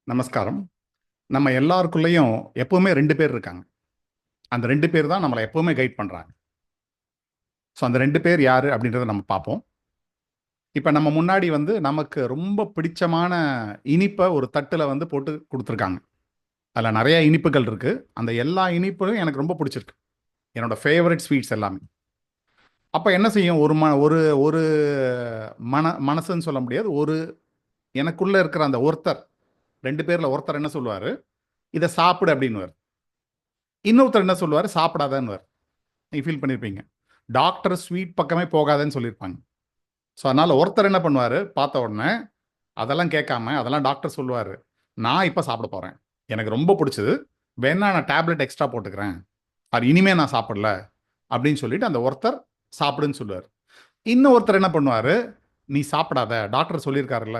நமஸ்காரம். நம்ம எல்லாருக்குள்ளேயும் எப்பவுமே 2 பேர் இருக்காங்க. அந்த 2 பேர் தான் நம்மள எப்பவுமே கைட் பண்றாங்க. ஸோ அந்த 2 பேர் யாரு அப்படின்றத நம்ம பார்ப்போம். இப்ப நம்ம முன்னாடி நமக்கு ரொம்ப பிடிச்சமான இனிப்ப ஒரு தட்டுல போட்டு குடுத்துருக்காங்க. அதுல நெறைய இனிப்புகள் இருக்கு. அந்த எல்லா இனிப்பும் எனக்கு ரொம்ப பிடிச்சிருக்கு. என்னோட ஃபேவரைட் ஸ்வீட்ஸ் எல்லாமே. அப்ப என்ன செய்யும் ஒரு ம ஒரு ஒரு மனசுன்னு சொல்ல முடியாது. எனக்குள்ள இருக்கிற அந்த ஒருத்தர் 2 பேர்ல ஒருத்தர் என்ன சொல்லுவாரு, "இத சாப்பிடு" அப்படின்னுவாரு. இன்னொருத்தர் என்ன சொல்லுவாரு, "சாப்பிடாதன்னுவாரு." நீங்க ஃபீல் பண்ணியிருப்பீங்க. டாக்டர் ஸ்வீட் பக்கமே போகாதன்னு சொல்லியிருப்பாங்க. ஸோ, அதனால ஒருத்தர் என்ன பண்ணுவாரு, பார்த்த உடனே, அதெல்லாம் கேட்காம, அதெல்லாம் டாக்டர் சொல்லுவாரு. நான் இப்ப சாப்பிட போறேன். எனக்கு ரொம்ப புடிச்சது. வேணா நான் டேப்லெட் எக்ஸ்ட்ரா போட்டுக்கிறேன். அது இனிமே நான் சாப்பிடல. அப்படின்னு சொல்லிட்டு அந்த ஒருத்தர் சாப்பிடுன்னு சொல்லுவாரு. இன்னும் ஒருத்தர் என்ன பண்ணுவாரு, நீ சாப்பிடாத. டாக்டர் சொல்லியிருக்காருல்ல.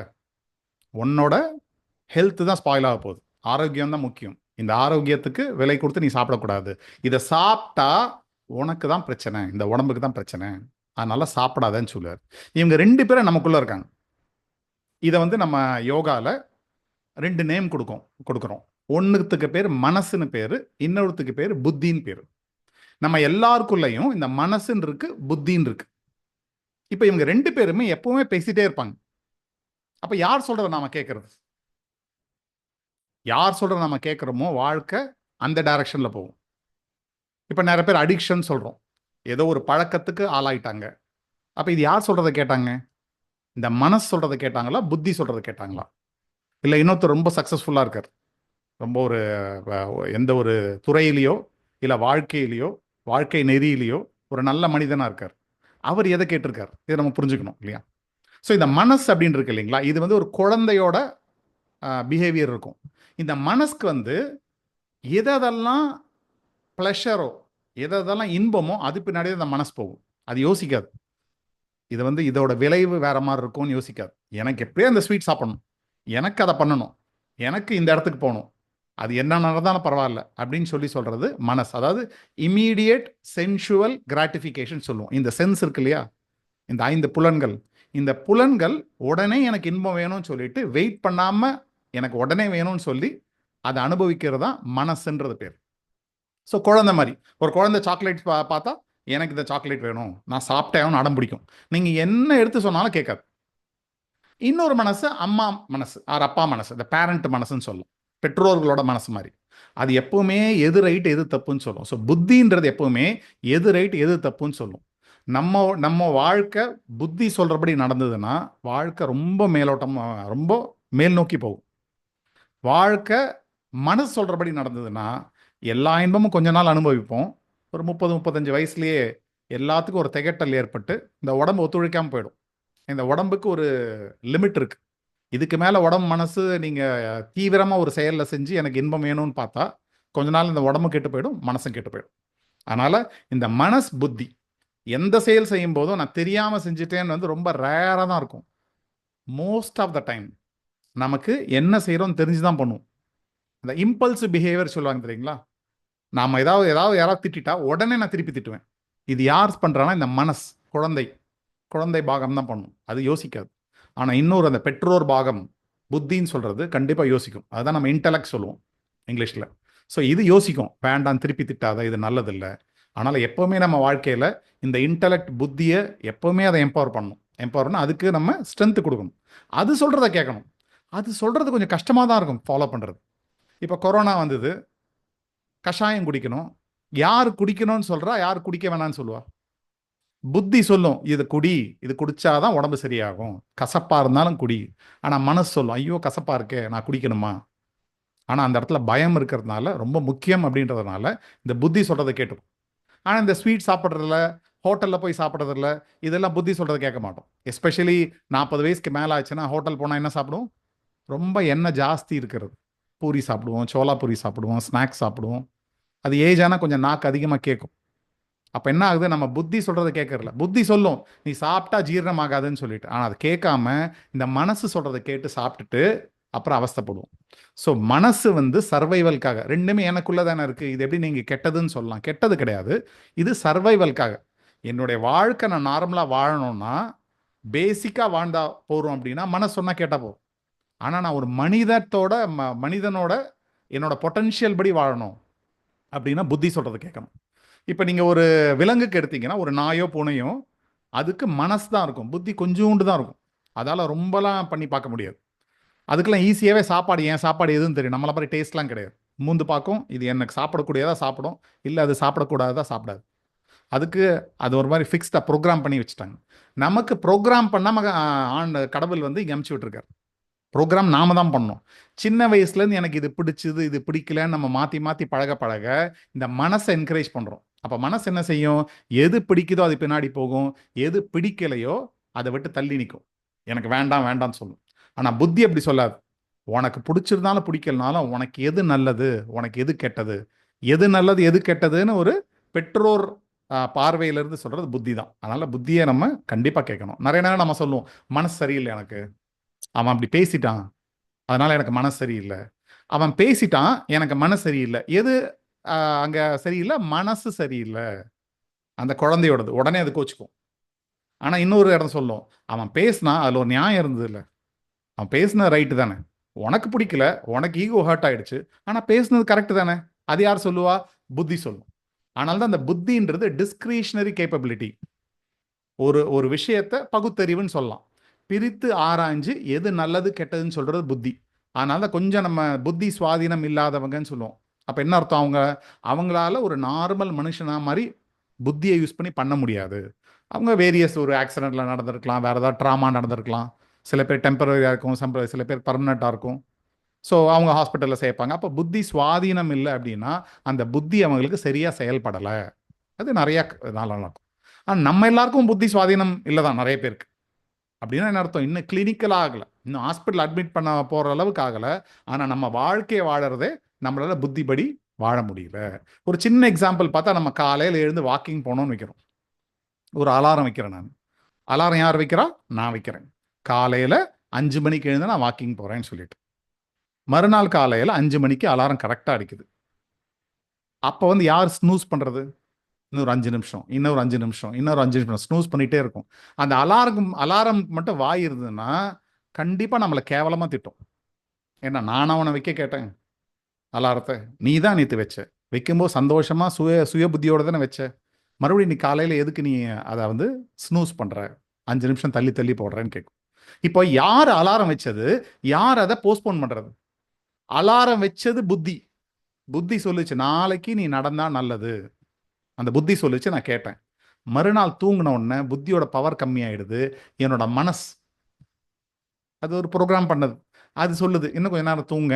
உன்னோட ஹெல்த் தான் ஸ்பாயில் ஆக போகுது. ஆரோக்கியம் தான் முக்கியம். இந்த ஆரோக்கியத்துக்கு விலை கொடுத்து நீ சாப்பிடக்கூடாது. இத சாப்பிட்டா உனக்கு தான் பிரச்சனை. இந்த உடம்புக்கு தான் பிரச்சனை. அதனால சாப்பிடாதன்னு சொல்லுவாரு. இவங்க 2 பேரும் நமக்குள்ள இருக்காங்க. இத நம்ம யோகால 2 நேம் கொடுக்கிறோம். ஒண்ணுத்துக்கு பேரு மனசுன்னு பேரு. இன்னொருத்துக்கு பேரு புத்தின்னு பேரு. நம்ம எல்லாருக்குள்ளயும் இந்த மனசுன்னு இருக்கு, புத்தின்னு இருக்கு. இப்ப இவங்க 2 பேருமே எப்பவுமே பேசிட்டே இருப்பாங்க. அப்ப யார் சொல்றத நாம கேட்கிறது? யார் சொல்றத நாம கேட்கிறோமோ, வாழ்க்கை அந்த டைரக்ஷன்ல போகும். இப்ப நெறைய பேர் அடிக்ஷன் சொல்றோம். ஏதோ ஒரு பழக்கத்துக்கு ஆளாயிட்டாங்க. அப்ப இது யார் சொல்றத கேட்டாங்க? இந்த மனசு சொல்றத கேட்டாங்களா? புத்தி சொல்றத கேட்டாங்களா? இல்ல இன்னொருத்தர் ரொம்ப சக்சஸ்ஃபுல்லா இருக்காரு. ரொம்ப ஒரு வ எந்த ஒரு துறையிலயோ, இல்ல வாழ்க்கையிலயோ, வாழ்க்கை நெறியிலயோ ஒரு நல்ல மனிதனா இருக்காரு. அவர் எத கேட்டிருக்காரு? இத நம்ம புரிஞ்சுக்கணும் இல்லையா? ஸோ இந்த மனசு அப்படின்னு இருக்கு இல்லைங்களா? இது ஒரு குழந்தையோட பிஹேவியர் இருக்கும். இந்த மனசுக்கு எதெல்லாம் பிளஷரோ, எதெல்லாம் இன்பமோ அது பின்னாடியே அந்த மனசு போகும். அது யோசிக்காது. இது இதோட விளைவு வேற மாரி இருக்கும்னு யோசிக்காது. எனக்கு எப்படியோ அந்த ஸ்வீட் சாப்பிடணும். எனக்கு அத பண்ணணும். எனக்கு இந்த இடத்துக்கு போணும். அது என்ன நடந்தாலும் பரவால்ல. அப்படின்னு சொல்றது மனசு. அதாவது இம்மீடியேட் சென்சுவல் கிராட்டிஃபிகேஷன் சொல்லுவோம். இந்த சென்ஸ் இருக்கு இல்லையா? இந்த 5 புலன்கள். இந்த புலன்கள் உடனே எனக்கு இன்பம் வேணும்னு சொல்லிட்டு வெயிட் பண்ணாம எனக்கு உடனே வேணும்னு சொல்லி அத அனுபவிக்கிறது தான் மனசுன்றது பேர். ஸோ குழந்தை மாரி. ஒரு குழந்தை சாக்லேட் பார்த்தா, எனக்கு இந்த சாக்லேட் வேணும். நான் சாப்பிட்டே ஆகணும்னு அடம் பிடிக்கும். நீங்க என்ன எடுத்து சொன்னாலும் கேட்காது. இன்னொரு மனசு அம்மா மனசு, ஆர் அப்பா மனசு. இந்த பேரண்ட் மனசுன்னு சொல்லும். பெற்றோர்களோட மனசு மாரி. அது எப்பவுமே எது ரைட், எது தப்புன்னு சொல்லும். ஸோ புத்தின்றது எப்பவுமே எது ரைட், எது தப்புன்னு சொல்லும். நம்ம நம்ம வாழ்க்கை புத்தி சொல்றபடி நடந்ததுன்னா, வாழ்க்கை ரொம்ப மேலோட்டமா ரொம்ப மேல் நோக்கி போகும். வாழ்க்கை மனசு சொல்றபடி நடந்ததுன்னா, எல்லா இன்பமும் கொஞ்ச நாள் அனுபவிப்போம். ஒரு 30, 35 வயசுலயே எல்லாத்துக்கும் ஒரு திகட்டல் ஏற்பட்டு, இந்த உடம்பு ஒத்துழைக்காம போயிடும். இந்த உடம்புக்கு ஒரு லிமிட் இருக்கு. இதுக்கு மேல உடம்பு, மனசு நீங்க தீவிரமா ஒரு செயல்ல செஞ்சு எனக்கு இன்பம் வேணும்னு பார்த்தா, கொஞ்ச நாள் இந்த உடம்பும் கெட்டு போயிடும், மனசும் கெட்டு போயிடும். அதனால இந்த மனஸ், புத்தி எந்த செயல் செய்யும்போதும் நான் தெரியாம செஞ்சுட்டேன்னு ரொம்ப ரேரா தான் இருக்கும். மோஸ்ட் ஆஃப் த டைம் நமக்கு என்ன செய்றோம்னு தெரிஞ்சு தான் பண்ணுவோம். அந்த இம்பல்சிவ் பிஹேவியர் சொல்லுவாங்க தெரியுங்களா? நாம ஏதாவது ஏதாவது யாராவது திட்டிட்டா உடனே நான் திருப்பி திட்டுவேன். இது யார் பண்றான்னா இந்த மனஸ், குழந்தை. குழந்தை பாகம் தான் பண்ணும். அது யோசிக்காது. ஆனா இன்னொரு அந்த பெற்றோர் பாகம், புத்தின்னு சொல்றது கண்டிப்பா யோசிக்கும். அதுதான் நம்ம இன்டெலெக்ட் சொல்லுவோம் இங்கிலீஷ்ல. ஸோ இது யோசிக்கும். வேண்டாம் திருப்பி திட்டாத, இது நல்லதில்ல. அதனால எப்பவுமே நம்ம வாழ்க்கையில இந்த இன்டெலெக்ட் புத்திய எப்பவுமே அதை எம்பவர் பண்ணணும். எம்பவர்னா அதுக்கு நம்ம ஸ்ட்ரென்த் குடுக்கணும். அது சொல்றத கேட்கணும். அது சொல்றது கொஞ்சம் கஷ்டமா தான் இருக்கும் ஃபாலோ பண்றது. இப்ப கொரோனா வந்தது. கஷாயம் குடிக்கணும். யாரு குடிக்கணும்னு சொல்றா? யாரு குடிக்க வேணாம்னு சொல்லுவா? புத்தி சொல்லும். "இது குடி. இது குடிச்சா தான் உடம்பு சரியாகும். கசப்பா இருந்தாலும் குடி." ஆனா மனசு சொல்லும். "ஐயோ! கசப்பா இருக்கே. நான் குடிக்கணுமா?" ஆனா அந்த இடத்துல பயம் இருக்கிறதுனால, ரொம்ப முக்கியம் அப்படின்றதுனால, இந்த புத்தி சொல்றத கேட்டுக்கும். ஆனா இந்த ஸ்வீட் சாப்பிடுறதுல, ஹோட்டல்ல போய் சாப்பிடுறதுல, இதெல்லாம் புத்தி சொல்றத கேட்க மாட்டோம். எஸ்பெஷலி 40 வயசுக்கு மேல ஆச்சுன்னா, ஹோட்டல் போனா என்ன சாப்பிடுவோம்? ரொம்ப எண்ணெய் ஜாஸ்தி இருக்கிறது. பூரி சாப்பிடுவோம், சோளா பூரி சாப்பிடுவோம், ஸ்நாக்ஸ் சாப்பிடுவோம். அது ஏஜ் ஆனா கொஞ்சம் நாக்கு அதிகமா கேட்கும். அப்ப என்ன ஆகுது? நம்ம புத்தி சொல்றத கேட்கறதில்ல. புத்தி சொல்லும், "நீ சாப்பிட்டா ஜீரணம் ஆகாதுன்னு" சொல்லிட்டு. ஆனா அத கேட்காம, இந்த மனசு சொல்றத கேட்டு சாப்பிட்டுட்டு, அப்புறம் அவஸ்தைப்படுவோம். ஸோ மனசு சர்வைவல்க்காக 2மே எனக்குள்ள தானே இருக்கு. இது எப்படி நீங்க கெட்டதுன்னு சொல்லலாம்? கெட்டது கிடையாது. இது சர்வைவல்க்காக. என்னுடைய வாழ்க்கை நான் நார்மலா வாழணும்னா, பேசிக்கா வாழ்ந்தா போதும் அப்படின்னா, மனசு சொன்னா கேட்டா போதும். ஆனால் நான் ஒரு மனிதனோட என்னோட பொட்டன்ஷியல் படி வாழணும் அப்படின்னா புத்தி சொல்கிறது கேட்கணும். இப்போ நீங்கள் ஒரு விலங்குக்கு எடுத்தீங்கன்னா, ஒரு நாயோ பூனையோ, அதுக்கு மனசு தான் இருக்கும், புத்தி கொஞ்சோண்டு தான் இருக்கும். அதால் ரொம்பலாம் பண்ணி பார்க்க முடியாது. அதுக்கெல்லாம் ஈஸியாகவே சாப்பாடு, ஏன் சாப்பாடு எதுன்னு தெரியும். நம்மளை மாதிரி டேஸ்ட்லாம் கிடையாது. மூந்து பார்க்கும், இது எனக்கு சாப்பிடக்கூடியதாக சாப்பிடும், இல்லை அது சாப்பிடக்கூடாததாக சாப்பிடாது. அதுக்கு அது ஒரு மாதிரி ஃபிக்ஸ்டாக ப்ரோக்ராம் பண்ணி வச்சுட்டாங்க. நமக்கு ப்ரோக்ராம் பண்ணாமல் கடவுள் வந்து இங்கே அமுச்சு விட்டுருக்காரு. ப்ரோக்ராம் நாம தான் பண்ணோம். சின்ன வயசுலேருந்து எனக்கு இது பிடிச்சது, இது பிடிக்கலன்னு நம்ம மாற்றி மாற்றி பழக பழக இந்த மனசை என்கரேஜ் பண்ணுறோம். அப்போ மனசு என்ன செய்யும்? எது பிடிக்குதோ அது பின்னாடி போகும், எது பிடிக்கலையோ அதை விட்டு தள்ளி நிற்கும், எனக்கு வேண்டாம் வேண்டாம்னு சொல்லும். ஆனால் புத்தி அப்படி சொல்லாது. உனக்கு பிடிச்சிருந்தாலும் பிடிக்கலனாலும் உனக்கு எது நல்லது, உனக்கு எது கெட்டது, எது நல்லது எது கெட்டதுன்னு ஒரு பெற்றோர் பார்வையிலிருந்து சொல்கிறது புத்தி தான். அதனால் புத்தியை நம்ம கண்டிப்பாக கேட்கணும். நிறைய நேரம் நம்ம சொல்லுவோம், மனசு சரியில்லை எனக்கு, அவன் அப்படி பேசிட்டான், அதனால எனக்கு மனசு சரியில்லை. அவன் பேசிட்டான், எனக்கு மனசு சரியில்லை. எது அங்கே சரியில்லை? மனசு சரியில்லை, அந்த குழந்தையோடது. உடனே அது கோச்சுக்கும். ஆனால் இன்னொரு இடம் சொல்லும், அவன் பேசினா அதில் ஒரு நியாயம் இருந்தது இல்லை, அவன் பேசினது ரைட்டு தானே, உனக்கு பிடிக்கல, உனக்கு ஈகோ ஹர்ட் ஆயிடுச்சு, ஆனால் பேசுனது கரெக்டு தானே. அது யார் சொல்லுவா? புத்தி சொல்லும். ஆனால் தான் அந்த புத்தின்றது டிஸ்கிரிஷனரி கேப்பபிலிட்டி. ஒரு விஷயத்தை பகுத்தறிவுன்னு சொல்லலாம். பிரித்து ஆராய்ஞ்சு எது நல்லது கெட்டதுன்னு சொல்கிறது புத்தி. அதனால தான் கொஞ்சம் நம்ம புத்தி சுவாதீனம் இல்லாதவங்கன்னு சொல்லுவோம். அப்போ என்ன அர்த்தம்? அவங்களால ஒரு நார்மல் மனுஷனா மாதிரி புத்தியை யூஸ் பண்ணி பண்ண முடியாது. அவங்க வேரியஸ் ஒரு ஆக்சிடெண்ட்டில் நடந்திருக்கலாம், வேறு ஏதாவது ட்ராமா நடந்திருக்கலாம், சில பேர் டெம்பரரியாக இருக்கும், சில பேர் பர்மனெண்ட்டாக இருக்கும். ஸோ அவங்க ஹாஸ்பிட்டலில் சேர்ப்பாங்க. அப்போ புத்தி சுவாதீனம் இல்லை அப்படின்னா அந்த புத்தி அவங்களுக்கு சரியாக செயல்படலை. அது நிறையா நாளாக நடக்கும். ஆனால் நம்ம எல்லாருக்கும் புத்தி சுவாதீனம் இல்லை தான் நிறைய பேருக்கு. அப்படின்னா என்ன அர்த்தம்? இன்னும் கிளினிக்கலாக ஆகலை, இன்னும் ஹாஸ்பிட்டல் அட்மிட் பண்ண போகிற அளவுக்கு ஆகலை. ஆனால் நம்ம வாழ்க்கையை வாழறதே நம்மளால் புத்திப்படி வாழ முடியல. ஒரு சின்ன எக்ஸாம்பிள் பார்த்தா, நம்ம காலையில் எழுந்து வாக்கிங் போகணும்னு வைக்கிறோம். ஒரு அலாரம் வைக்கிறேன் நான். அலாரம் யார் வைக்கிறா? நான் வைக்கிறேன். காலையில் 5 மணிக்கு எழுந்து நான் வாக்கிங் போகிறேன்னு சொல்லிட்டு, மறுநாள் காலையில் 5 மணிக்கு அலாரம் கரெக்டாக அடிக்குது. அப்போ வந்து யார் ஸ்னூஸ் பண்ணுறது? இன்னொரு 5 நிமிஷம், இன்னொரு 5 நிமிஷம், இன்னொரு 5 நிமிஷம் ஸ்னூஸ் பண்ணிகிட்டே இருக்கும். அந்த அலாரம் மட்டும் வாய் இருந்ததுன்னா கண்டிப்பாக நம்மளை கேவலமாக திட்டும். ஏன்னா நான் அவனை வைக்க கேட்டேன் அலாரத்தை, நீ தான் நேற்று வச்ச, வைக்கும்போது சந்தோஷமாக சுய புத்தியோட தானே வச்ச, மறுபடியும் நீ காலையில் எதுக்கு நீ அதை வந்து ஸ்னூஸ் பண்ணுற, 5 நிமிஷம் தள்ளி தள்ளி போடுறேன்னு கேட்கும். இப்போ யார் அலாரம் வச்சது, யார் அதை போஸ்ட்போன் பண்ணுறது? அலாரம் வச்சது புத்தி. புத்தி சொல்லுச்சு நாளைக்கு நீ நடந்தா நல்லது, அந்த புத்தி சொல்லிச்சு, நான் கேட்டேன். மறுநாள் தூங்கின உடனே புத்தியோட பவர் கம்மியாயிடுது. என்னோட மனசு அது ஒரு ப்ரோக்ராம் பண்ணது, அது சொல்லுது இன்னும் கொஞ்ச நேரம் தூங்க,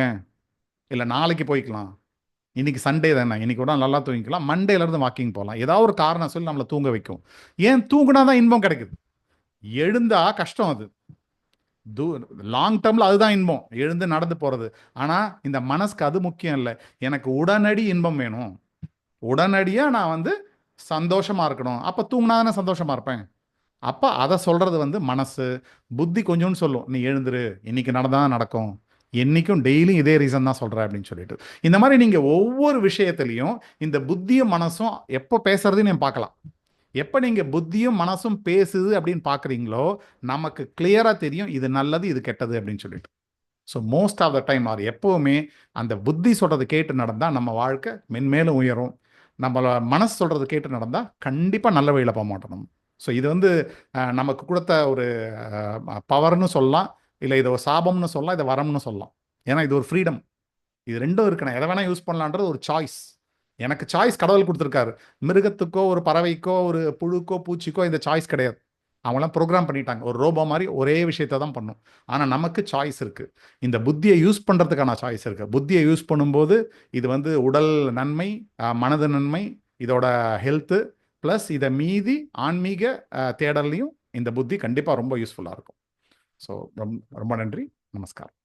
இல்லை நாளைக்கு போய்க்கலாம், இன்னைக்கு சண்டே தானே, இன்னைக்கு கூட நல்லா தூங்கிக்கலாம், மண்டேலேருந்து வாக்கிங் போகலாம், ஏதாவது ஒரு காரணம் சொல்லி நம்மளை தூங்க வைக்கும். ஏன்? தூங்கினா தான் இன்பம் கிடைக்குது, எழுந்தா கஷ்டம். அது லாங் டேர்மில் அதுதான் இன்பம், எழுந்து நடந்து போகிறது. ஆனால் இந்த மனசுக்கு அது முக்கியம் இல்லை. எனக்கு உடனடி இன்பம் வேணும், உடனடியாக நான் வந்து சந்தோஷமாக இருக்கணும். அப்போ தூங்கினா தானே சந்தோஷமாக இருப்பேன். அப்போ அதை சொல்கிறது வந்து மனசு. புத்தி கொஞ்சோன்னு சொல்லும், நீ எழுந்துரு, இன்னைக்கு நடந்தால் நடக்கும், என்றைக்கும் டெய்லியும் இதே ரீசன் தான் சொல்கிறேன் அப்படின்னு சொல்லிட்டு. இந்த மாதிரி நீங்கள் ஒவ்வொரு விஷயத்துலையும் இந்த புத்தியும் மனசும் எப்போ பேசுறதுன்னு பார்க்கலாம். எப்போ நீங்கள் புத்தியும் மனசும் பேசுது அப்படின்னு பார்க்குறீங்களோ நமக்கு கிளியராக தெரியும் இது நல்லது இது கெட்டது அப்படின்னு சொல்லிட்டு. So most of the time எப்போவுமே அந்த புத்தி சொல்கிறது கேட்டு நடந்தால் நம்ம வாழ்க்கை மென்மேலும் உயரும். நம்மள மனசு சொல்கிறது கேட்டு நடந்தால் கண்டிப்பாக நல்ல வழியில் போக மாட்டோம் நம்ம. ஸோ இது வந்து நமக்கு கொடுத்த ஒரு பவர்னு சொல்லலாம், இல்லை இதை ஒரு சாபம்னு சொல்லலாம், இதை வரம்னு சொல்லலாம். ஏன்னா இது ஒரு ஃப்ரீடம், இது ரெண்டும் இருக்கணும். எதை வேணால் யூஸ் பண்ணலான்றது ஒரு சாய்ஸ். எனக்கு சாய்ஸ் கடவுள் கொடுத்துருக்காரு. மிருகத்துக்கோ ஒரு பறவைக்கோ ஒரு புழுக்கோ பூச்சிக்கோ இந்த சாய்ஸ் கிடையாது. அவங்களாம் ப்ரோக்ராம் பண்ணிட்டாங்க, ஒரு ரோபோ மாதிரி ஒரே விஷயத்தை தான் பண்ணும். ஆனால் நமக்கு சாய்ஸ் இருக்குது, இந்த புத்தியை யூஸ் பண்ணுறதுக்கான சாய்ஸ் இருக்குது. புத்தியை யூஸ் பண்ணும்போது இது வந்து உடல் நன்மை, மனது நன்மை, இதோட ஹெல்த்து ப்ளஸ் இதை மீதி ஆன்மீக தேடல்லையும் இந்த புத்தி கண்டிப்பாக ரொம்ப யூஸ்ஃபுல்லாக இருக்கும். ஸோ ரொம்ப ரொம்ப நன்றி, நமஸ்காரம்.